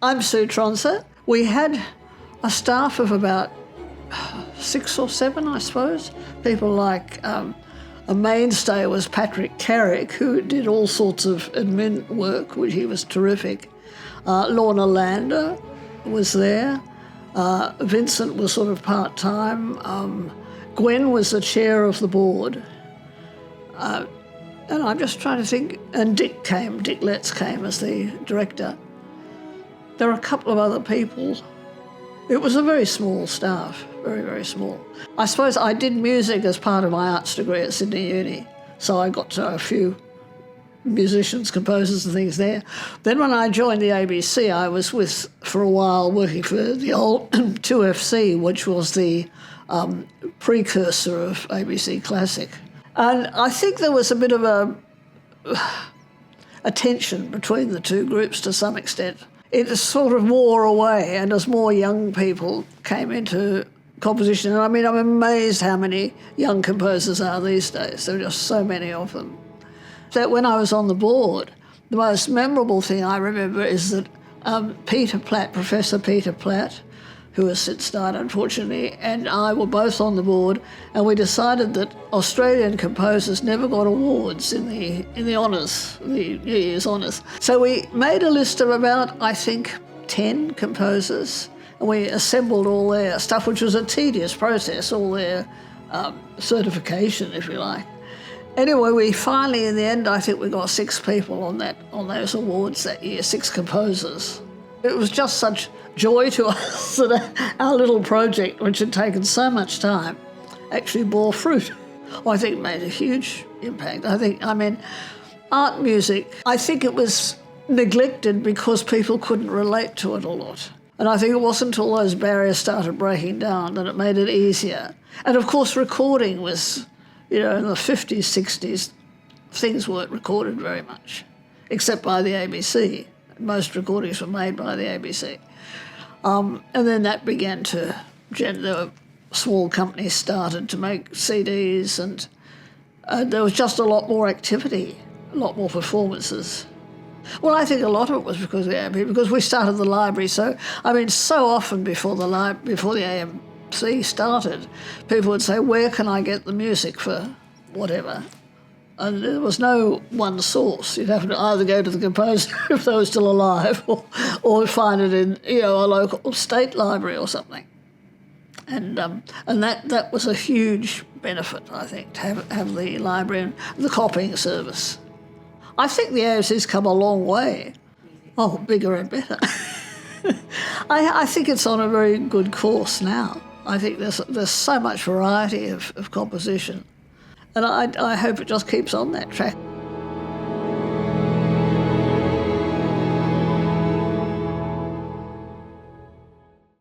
I'm Sue Tronser. We had a staff of about 6 or 7, I suppose. People like a mainstay was Patrick Carrick, who did all sorts of admin work, which he was terrific. Lorna Lander was there. Vincent was sort of part-time. Gwen was the chair of the board. And I'm just trying to think, and Dick Letts came as the director. There were a couple of other people. It was a very small staff, very, very small. I suppose I did music as part of my arts degree at Sydney Uni, so I got to know a few musicians, composers and things there. Then when I joined the ABC, I was for a while, working for the old 2FC, which was the precursor of ABC Classic. And I think there was a bit of a tension between the two groups to some extent. It sort of wore away, and as more young people came into composition, and I mean, I'm amazed how many young composers are these days. There are just so many of them. That when I was on the board, the most memorable thing I remember is that Professor Peter Platt, who has since died unfortunately, and I were both on the board, and we decided that Australian composers never got awards in the honours, the New Year's honours. So we made a list of about, I think, 10 composers, and we assembled all their stuff, which was a tedious process, all their certification, if you like. Anyway, we finally, in the end, I think we got 6 people on those awards that year, 6 composers. It was just such joy to us that our little project, which had taken so much time, actually bore fruit. I think it made a huge impact. I mean, art music, I think it was neglected because people couldn't relate to it a lot. And I think it wasn't until those barriers started breaking down that it made it easier. And of course, recording was, in the 50s, 60s, things weren't recorded very much, except by the ABC. Most recordings were made by the ABC. And then that began to, there were small companies started to make CDs, and there was just a lot more activity, a lot more performances. Well, I think a lot of it was because we started the library. So, I mean, so often before the AMC started, people would say, where can I get the music for whatever? And there was no one source. You'd have to either go to the composer if they were still alive, or find it in a local state library or something. And that was a huge benefit, I think, to have the library and the copying service. I think the AMC's come a long way. Oh, bigger and better. I think it's on a very good course now. I think there's so much variety of composition. And I hope it just keeps on that track.